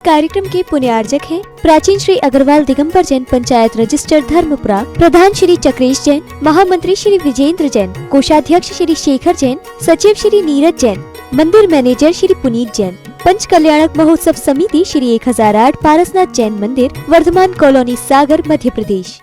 कार्यक्रम के पुण्यार्जक हैं प्राचीन श्री अग्रवाल दिगंबर जैन पंचायत रजिस्टर धर्मपुरा, प्रधान श्री चक्रेश जैन, महामंत्री श्री विजेंद्र जैन, कोषाध्यक्ष श्री शेखर जैन, सचिव श्री नीरज जैन, मंदिर मैनेजर श्री पुनीत जैन, पंच कल्याणक महोत्सव समिति श्री 1008 पारसनाथ जैन मंदिर, वर्धमान कॉलोनी, सागर, मध्य प्रदेश।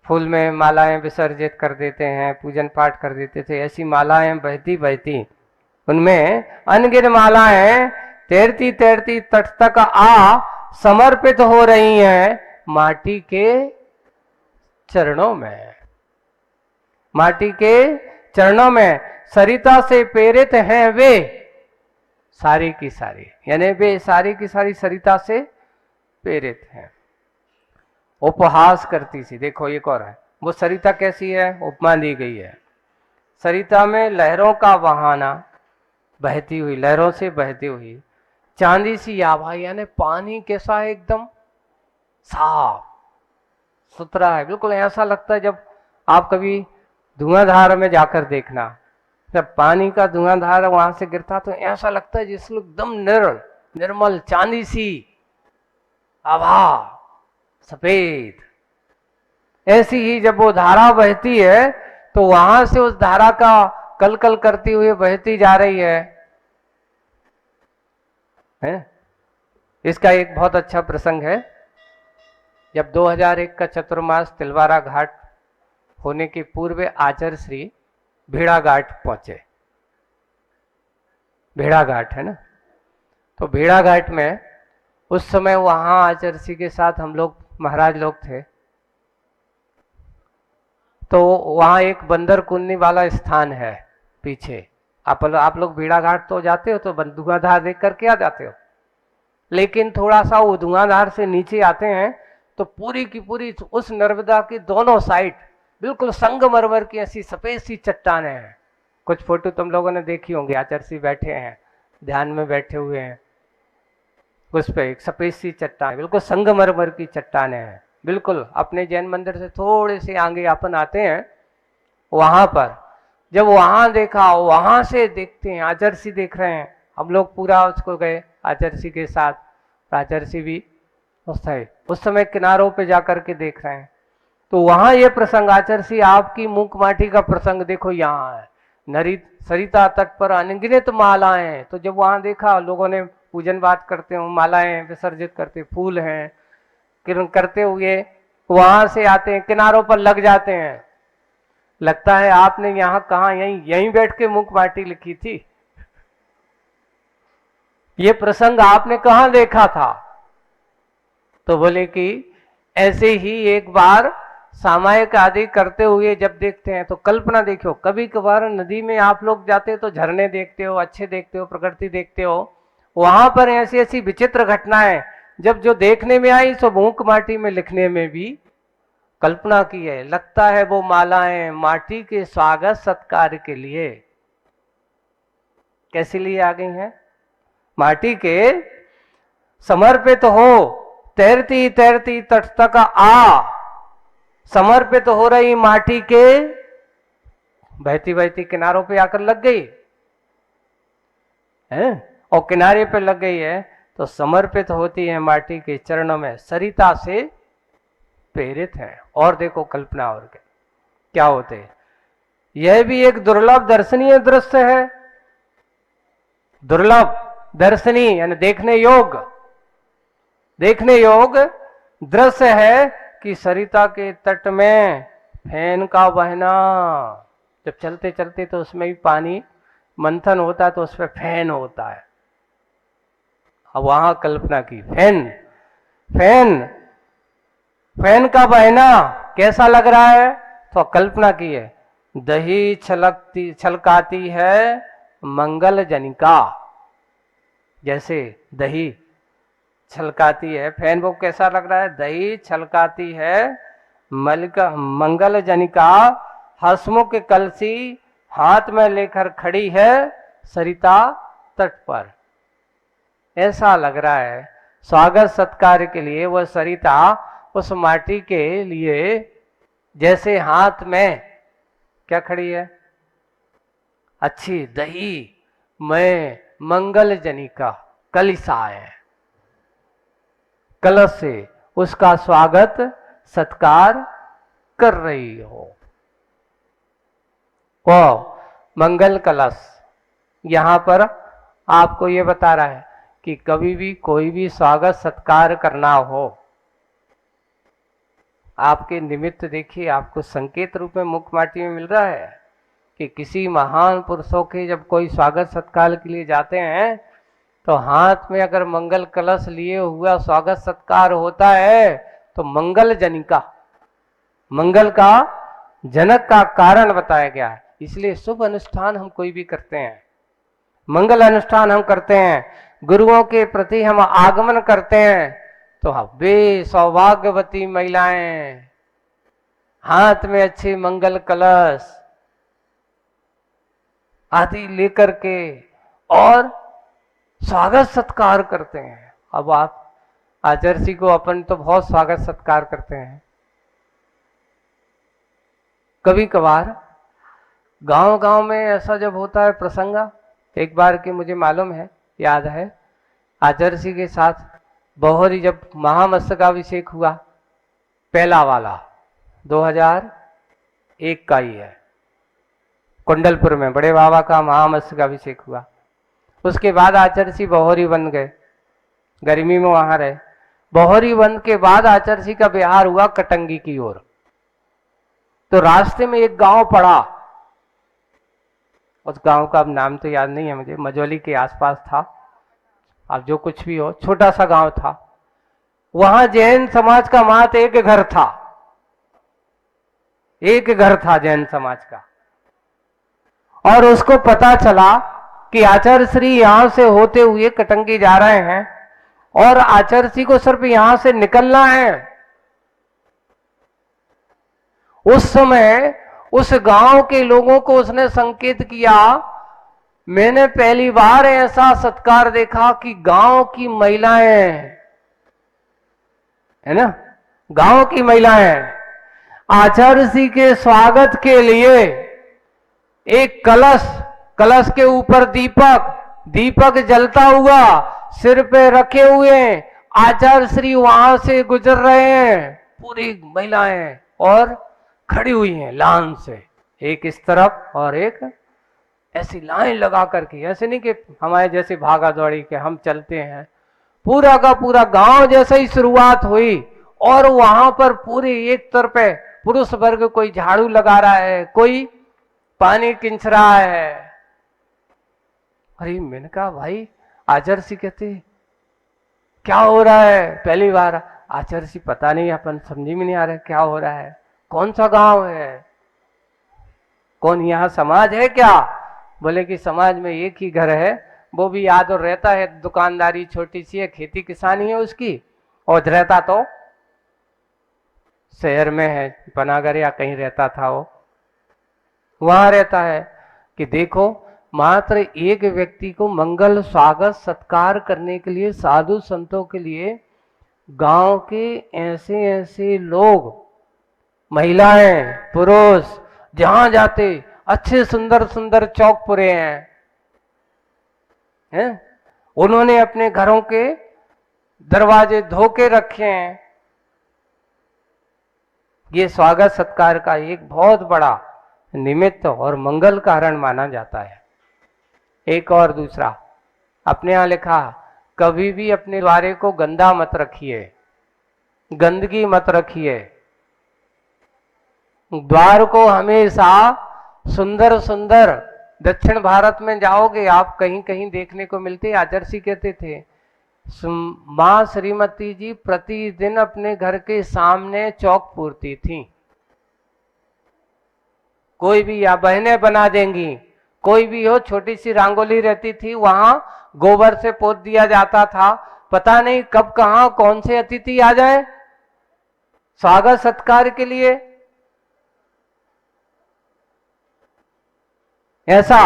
फूल में मालाएं विसर्जित कर देते हैं, पूजन पाठ कर देते थे। ऐसी मालाएं बहती बहती, उनमें अनगिन मालाएं तैरती तैरती तट तक आ समर्पित हो रही हैं माटी के चरणों में। माटी के चरणों में सरिता से प्रेरित हैं वे सारी की सारी, यानी वे सारी की सारी सरिता से प्रेरित हैं। उपहास करती सी, देखो एक और है, वो सरिता कैसी है, उपमा दी गई है। सरिता में लहरों का बहाना, बहती हुई, लहरों से बहती हुई चांदी सी आभा, यानी पानी कैसा है, एकदम साफ सुथरा है। बिल्कुल ऐसा लगता है, जब आप कभी धुआंधार में जाकर देखना, जब पानी का धुआंधार वहां से गिरता तो ऐसा लगता है जिसमें एकदम निर्मल चांदी सी आभा, सफेद। ऐसी ही जब वो धारा बहती है तो वहां से उस धारा का कल कल करती हुई बहती जा रही है? इसका एक बहुत अच्छा प्रसंग है। जब 2001 का चतुर्मास तिलवारा घाट होने के पूर्व आचार्य श्री भेड़ाघाट पहुंचे। भेड़ाघाट है ना, तो भेड़ाघाट में उस समय वहां आचार्य श्री के साथ हम लोग महाराज लोग थे। तो वहां एक बंदर कुन्नी वाला स्थान है पीछे। आप लोग भेड़ाघाट तो जाते हो तो धुआंधार देख करके आ जाते हो, लेकिन थोड़ा सा वो धुआंधार से नीचे आते हैं तो पूरी की पूरी उस नर्मदा की दोनों साइड बिल्कुल संगमरमर की ऐसी सफेद सी चट्टानें हैं। कुछ फोटो तुम लोगों ने देखी होंगी, आचार्य श्री बैठे हैं, ध्यान में बैठे हुए हैं, उस पर एक सफेद सी चट्टान, बिल्कुल संगमरमर की चट्टानें हैं। बिल्कुल अपने जैन मंदिर से थोड़े से आगे अपन आते हैं, वहां पर जब वहां देखा, वहां से देखते हैं आचार्य श्री देख रहे हैं, हम लोग पूरा उसको गए आचार्य श्री के साथ, आचार्य श्री भी उस समय किनारों पे जाकर के देख रहे हैं। तो वहां ये प्रसंग, आचार्य श्री आपकी मूक माटी का प्रसंग देखो यहाँ है, नरी सरिता तट पर अनगिनत मालाएं। तो जब वहां देखा, लोगों ने पूजन पाठ करते हो, मालाएं विसर्जित करते, फूल हैं, किरण करते हुए वहां से आते हैं, किनारों पर लग जाते हैं। लगता है आपने यहाँ कहा, यहीं बैठ के मूक माटी लिखी थी, ये प्रसंग आपने कहाँ देखा था? तो बोले कि ऐसे ही एक बार सामायिक आदि करते हुए जब देखते हैं तो कल्पना देखो, कभी कभार नदी में आप लोग जाते हो तो झरने देखते हो, अच्छे देखते हो, प्रकृति देखते हो, वहां पर ऐसी ऐसी विचित्र घटनाएं जब जो देखने में आई सो मूक माटी में लिखने में भी कल्पना की है। लगता है वो मालाएं माटी के स्वागत सत्कार के लिए कैसे लिए आ गई हैं? माटी के समर्पित हो, तैरती तैरती तट तक आ समर्पित हो रही माटी के बहती बहती किनारों पे आकर लग गई है, और किनारे पे लग गई है तो समर्पित होती है माटी के चरणों में, सरिता से प्रेरित है। और देखो कल्पना और क्या होते हैं। यह भी एक दुर्लभ दर्शनीय दृश्य है। दुर्लभ दर्शनीय यानी देखने योग दृश्य है कि सरिता के तट में फैन का बहना, जब चलते चलते तो उसमें भी पानी मंथन होता है तो उस पर फैन होता है। अब वहां कल्पना की फैन का बहना कैसा लग रहा है, तो कल्पना की है दही छलकाती है मंगल जनिका, जैसे दही छलकाती है, फैन वो कैसा लग रहा है, दही छलकाती है मंगल जनिका, हसमुख कलसी हाथ में लेकर खड़ी है सरिता तट पर। ऐसा लग रहा है स्वागत सत्कार के लिए वह सरिता उस माटी के लिए जैसे हाथ में क्या खड़ी है, अच्छी दही में मंगल जनिका कलिसा है, कलश से उसका स्वागत सत्कार कर रही हो। वो मंगल कलश यहां पर आपको ये बता रहा है कि कभी भी कोई भी स्वागत सत्कार करना हो, आपके निमित्त देखिए आपको संकेत रूप में मुखमाटी में मिल रहा है कि किसी महान पुरुषों के जब कोई स्वागत सत्कार के लिए जाते हैं तो हाथ में अगर मंगल कलश लिए हुआ स्वागत सत्कार होता है तो मंगल जनिका, मंगल का जनक का कारण बताया गया है। इसलिए शुभ अनुष्ठान हम कोई भी करते हैं, मंगल अनुष्ठान हम करते हैं, गुरुओं के प्रति हम आगमन करते हैं, तो वे सौभाग्यवती महिलाएं हाथ में अच्छे मंगल कलश आदि लेकर के और स्वागत सत्कार करते हैं। अब आप आचार्य को अपन तो बहुत स्वागत सत्कार करते हैं, कभी कभार गांव गांव में ऐसा जब होता है प्रसंग, एक बार की मुझे मालूम है, याद है, आचार्य के साथ बहोरी जब महामस्तकाभिषेक हुआ, पहला वाला 2001 का ही है, कुंडलपुर में बड़े बाबा का महामस्तकाभिषेक हुआ। उसके बाद आचार्य बहोरी बन गए, गर्मी में वहां रहे। बहोरी बन के बाद आचार्य का बिहार हुआ कटंगी की ओर। तो रास्ते में एक गांव पड़ा, उस गांव का अब नाम तो याद नहीं है मुझे, मजौली के आसपास था, अब जो कुछ भी हो, छोटा सा गांव था। वहां जैन समाज का मात्र एक घर था, एक घर था जैन समाज का। और उसको पता चला कि आचार्य श्री यहां से होते हुए कटंगी जा रहे हैं और आचार्य श्री को सिर्फ यहां से निकलना है। उस समय उस गांव के लोगों को उसने संकेत किया, मैंने पहली बार ऐसा सत्कार देखा कि गांव की महिलाएं, है ना, गांव की महिलाएं आचार्य श्री के स्वागत के लिए एक कलश, कलश के ऊपर दीपक, दीपक जलता हुआ सिर पे रखे हुए आचार्य श्री वहां से गुजर रहे हैं, पूरी महिलाएं और खड़ी हुई हैं लाइन से, एक इस तरफ और एक ऐसी लाइन लगा करके, ऐसे नहीं कि हमारे जैसे भागा दौड़ी के हम चलते हैं, पूरा का पूरा गांव जैसे ही शुरुआत हुई और वहां पर पूरी एक तरफ पुरुष वर्ग कोई झाड़ू लगा रहा है, कोई पानी किंच रहा है। अरे मैंने कहा भाई, आचार्य जी कहते क्या हो रहा है, पहली बार। आचार्य जी पता नहीं, अपन समझ में नहीं आ रहा क्या हो रहा है, कौन सा गांव है, कौन यहाँ समाज है क्या? बोले कि समाज में एक ही घर है, वो भी याद और रहता है, दुकानदारी छोटी सी है, खेती किसानी है उसकी, और रहता तो शहर में है, पनागर या कहीं रहता था वो, वहां रहता है। कि देखो मात्र एक व्यक्ति को मंगल स्वागत सत्कार करने के लिए, साधु संतों के लिए गांव के ऐसे ऐसे लोग, महिलाएं, पुरुष जहां जाते अच्छे सुंदर सुंदर चौक पुरे हैं, उन्होंने अपने घरों के दरवाजे धो के रखे हैं। ये स्वागत सत्कार का एक बहुत बड़ा निमित्त और मंगल कारण माना जाता है। एक और दूसरा, अपने यहां लिखा, कभी भी अपने द्वारे को गंदा मत रखिए, गंदगी मत रखिए, द्वार को हमेशा सुंदर सुंदर, दक्षिण भारत में जाओगे आप कहीं कहीं देखने को मिलते। आचार्य कहते थे मां श्रीमती जी प्रतिदिन अपने घर के सामने चौक पूरती थी, कोई भी, या बहनें बना देंगी, कोई भी हो, छोटी सी रंगोली रहती थी, वहां गोबर से पोत दिया जाता था। पता नहीं कब कहां कौन से अतिथि आ जाए स्वागत सत्कार के लिए। ऐसा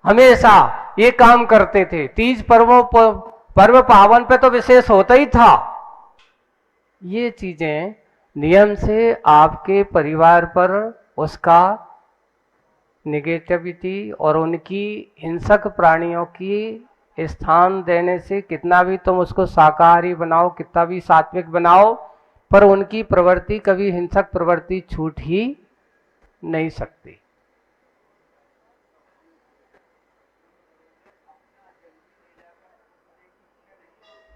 हमेशा ये काम करते थे। तीज पर्व पावन पे तो विशेष होता ही था। ये चीजें नियम से आपके परिवार पर उसका निगेटिविटी और उनकी हिंसक प्राणियों की स्थान देने से, कितना भी तुम उसको शाकाहारी बनाओ, कितना भी सात्विक बनाओ, पर उनकी प्रवृत्ति कभी हिंसक प्रवृत्ति छूट ही नहीं सकती।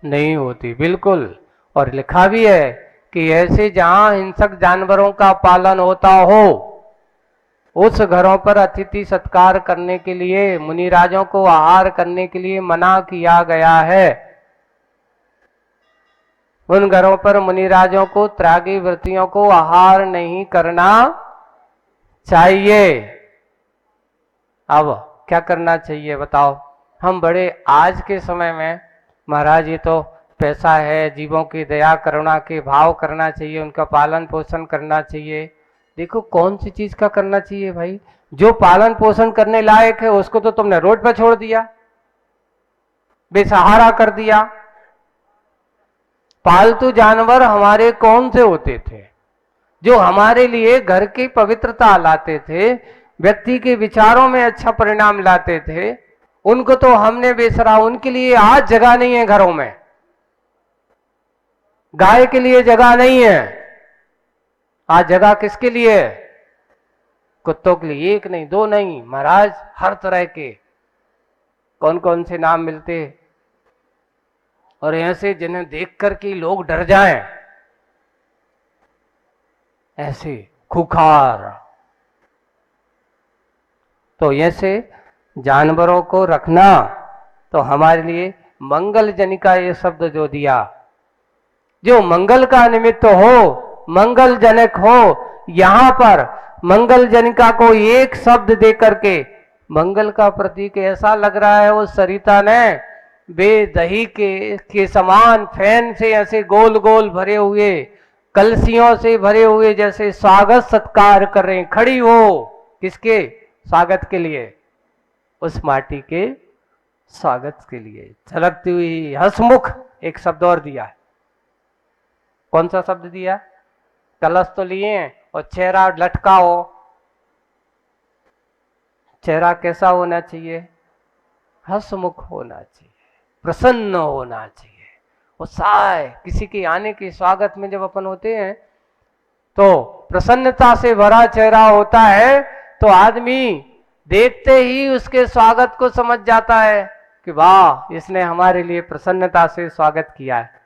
नहीं होती, बिल्कुल। और लिखा भी है कि ऐसे जहां हिंसक जानवरों का पालन होता हो, उस घरों पर अतिथि सत्कार करने के लिए, मुनिराजों को आहार करने के लिए मना किया गया है। उन घरों पर मुनिराजों को, त्यागी व्रतियों को आहार नहीं करना चाहिए। अब क्या करना चाहिए बताओ? हम बड़े आज के समय में, महाराज ये तो पैसा है, जीवों की दया करुणा के भाव करना चाहिए, उनका पालन पोषण करना चाहिए। देखो कौन सी चीज का करना चाहिए भाई? जो पालन पोषण करने लायक है उसको तो तुमने रोड पर छोड़ दिया, बेसहारा कर दिया। पालतू जानवर हमारे कौन से होते थे जो हमारे लिए घर की पवित्रता लाते थे, व्यक्ति के विचारों में अच्छा परिणाम लाते थे, उनको तो हमने बेसरा। उनके लिए आज जगह नहीं है घरों में। गाय के लिए जगह नहीं है, आज जगह किसके लिए है? कुत्तों के लिए। एक नहीं, दो नहीं महाराज, हर तरह के कौन कौन से नाम मिलते, और ऐसे जिन्हें देख कर के लोग डर जाएं, ऐसे खूंखार। तो ऐसे जानवरों को रखना तो हमारे लिए मंगल जनिका, ये शब्द जो दिया, जो मंगल का निमित्त हो, मंगल जनक हो, यहां पर मंगल जनिका को एक शब्द दे करके मंगल का प्रतीक ऐसा लग रहा है उस सरिता ने, वे दही के समान फैन से ऐसे गोल गोल भरे हुए, कलसियों से भरे हुए, जैसे स्वागत सत्कार कर रहे हैं। खड़ी हो किसके स्वागत के लिए? उस माटी के स्वागत के लिए। झलकती हुई हंसमुख, एक शब्द और दिया है। कौन सा शब्द दिया? कलश तो लिए और चेहरा लटका हो। चेहरा कैसा होना चाहिए? हंसमुख होना चाहिए, प्रसन्न होना चाहिए। उत्साह, किसी के आने के स्वागत में जब अपन होते हैं तो प्रसन्नता से भरा चेहरा होता है, तो आदमी देखते ही उसके स्वागत को समझ जाता है कि वाह, इसने हमारे लिए प्रसन्नता से स्वागत किया है।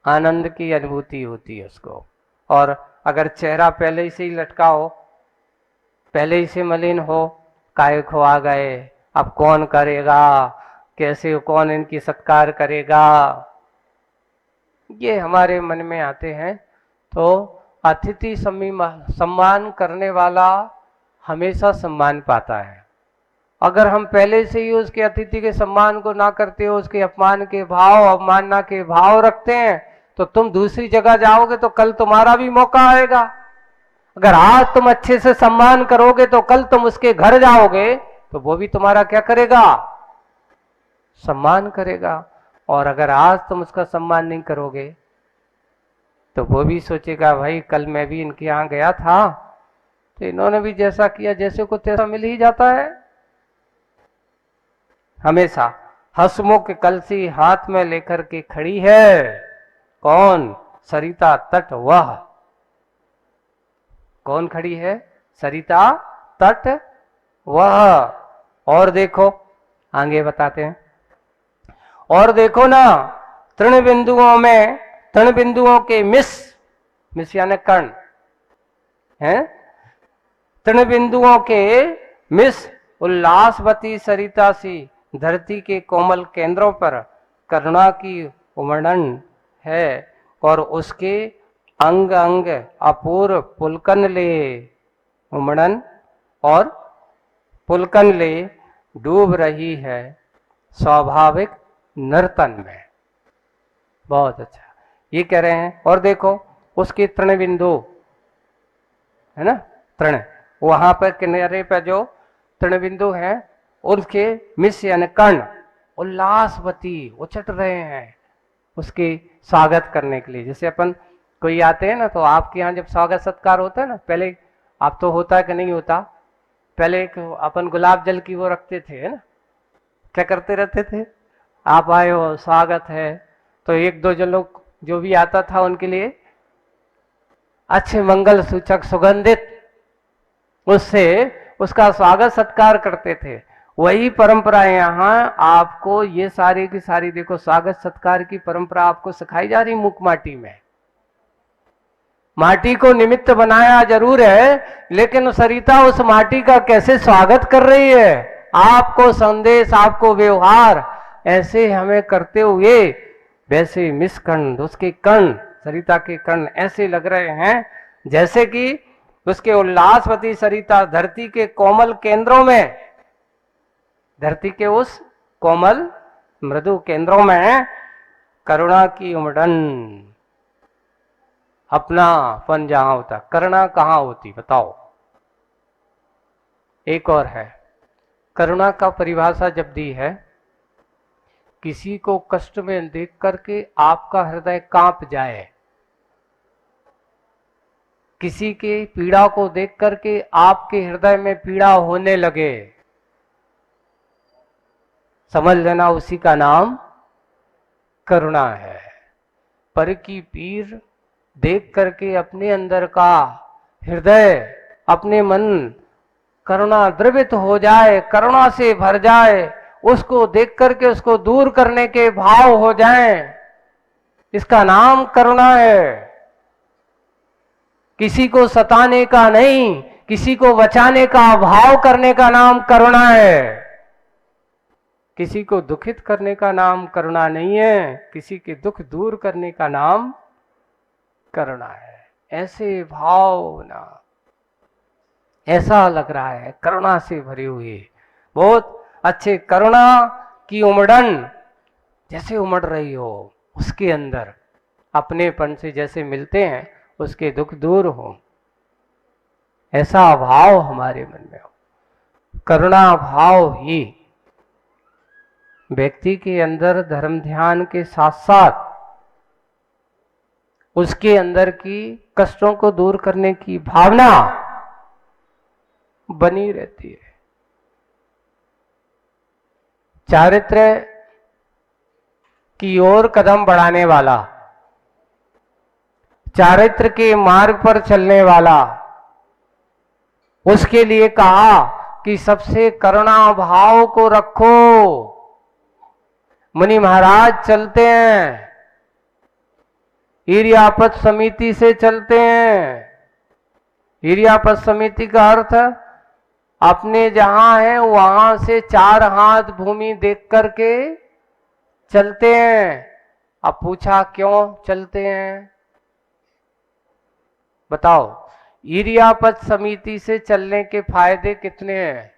आनंद की अनुभूति होती है उसको। और अगर चेहरा पहले ही से ही लटका हो, पहले ही से मलिन हो, काहे खो आ गए, अब कौन करेगा, कैसे कौन इनकी सत्कार करेगा, ये हमारे मन में आते हैं, तो अतिथि सम्मान करने वाला हमेशा सम्मान पाता है। अगर हम पहले से ही उसके अतिथि के सम्मान को ना करते हो, उसके अपमान के भाव, अवमानना के भाव रखते हैं, तो तुम दूसरी जगह जाओगे तो कल तुम्हारा भी मौका आएगा। अगर आज तुम अच्छे से सम्मान करोगे तो कल तुम उसके घर जाओगे तो वो भी तुम्हारा क्या करेगा? सम्मान करेगा। और अगर आज तुम उसका सम्मान नहीं करोगे तो वो भी सोचेगा, भाई कल मैं भी इनके यहाँ गया था तो इन्होंने भी जैसा किया, जैसे को तैसा मिल ही जाता है। हमेशा हंसमुख कलसी हाथ में लेकर के खड़ी है। कौन? सरिता तट वह। कौन खड़ी है? सरिता तट वह। और देखो आगे बताते हैं, और देखो ना, तृण बिंदुओं में, तृण बिंदुओं के मिस यानी कर्ण है, तृण बिंदुओं के मिस उल्लासवती सरिता सी धरती के कोमल केंद्रों पर करुणा की उमड़न है, और उसके अंग अंग अपूर्व पुलकन ले, उमड़न और पुलकन ले डूब रही है स्वाभाविक नर्तन में। बहुत अच्छा, ये कह रहे हैं। और देखो उसके तृण बिंदु है ना, तृण, वहां पर किनारे पर जो तृण बिंदु है, उनके मिस यानी कर्ण उल्लासवती उछट रहे हैं उसके स्वागत करने के लिए। जैसे अपन कोई आते हैं ना तो आपके यहाँ जब स्वागत सत्कार होता है ना, पहले आप तो होता है कि नहीं होता, पहले एक अपन गुलाब जल की वो रखते थे, है ना, क्या करते रहते थे, आप आए हो स्वागत है, तो एक दो जो लोग जो भी आता था उनके लिए अच्छे मंगल सूचक सुगंधित उससे उसका स्वागत सत्कार करते थे। वही परंपरा यहाँ आपको ये सारी की सारी देखो स्वागत सत्कार की परंपरा आपको सिखाई जा रही मुख माटी में। माटी को निमित्त बनाया जरूर है, लेकिन सरिता उस माटी का कैसे स्वागत कर रही है, आपको संदेश आपको व्यवहार ऐसे हमें करते हुए वैसे मिसकंड उसके कर्ण सरिता के कर्ण ऐसे लग रहे हैं जैसे कि उसके उल्लासवती सरिता धरती के कोमल केंद्रों में, धरती के उस कोमल मृदु केंद्रों में करुणा की उमड़न, अपनापन जहां होता, करुणा कहां होती बताओ। एक और है, करुणा का परिभाषा जब दी है, किसी को कष्ट में देख करके आपका हृदय कांप जाए, किसी के पीड़ा को देख करके आपके हृदय में पीड़ा होने लगे, समझ लेना उसी का नाम करुणा है। पर की पीर देख करके अपने अंदर का हृदय अपने मन करुणा द्रवित हो जाए, करुणा से भर जाए, उसको देख करके उसको दूर करने के भाव हो जाएं, इसका नाम करुणा है। किसी को सताने का नहीं, किसी को बचाने का भाव करने का नाम करुणा है। किसी को दुखित करने का नाम करुणा नहीं है, किसी के दुख दूर करने का नाम करुणा है। ऐसे भावना, ऐसा लग रहा है करुणा से भरी हुई, बहुत अच्छे करुणा की उमड़न जैसे उमड़ रही हो, उसके अंदर अपनेपन से जैसे मिलते हैं उसके दुख दूर हो, ऐसा भाव हमारे मन में हो। करुणा भाव ही व्यक्ति के अंदर धर्म ध्यान के साथ साथ उसके अंदर की कष्टों को दूर करने की भावना बनी रहती है। चारित्र की ओर कदम बढ़ाने वाला, चारित्र के मार्ग पर चलने वाला, उसके लिए कहा कि सबसे करुणा भाव को रखो। मुनि महाराज चलते हैं, इरियापत समिति से चलते हैं। इरियापत समिति का अर्थ अपने जहां है वहां से 4 हाथ भूमि देख करके चलते हैं। अब पूछा क्यों चलते हैं, बताओ। इरियापत समिति से चलने के फायदे कितने हैं?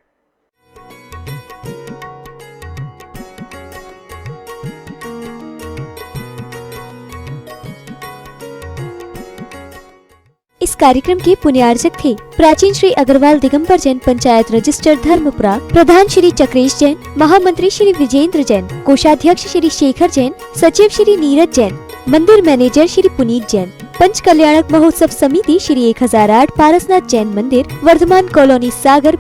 इस कार्यक्रम के पुण्यार्जक थे प्राचीन श्री अग्रवाल दिगंबर जैन पंचायत रजिस्टर धर्मपुरा, प्रधान श्री चक्रेश जैन, महामंत्री श्री विजेंद्र जैन, कोषाध्यक्ष श्री शेखर जैन, सचिव श्री नीरज जैन, मंदिर मैनेजर श्री पुनीत जैन, पंच कल्याणक महोत्सव समिति श्री 1008 पारसनाथ जैन मंदिर, वर्धमान कॉलोनी सागर।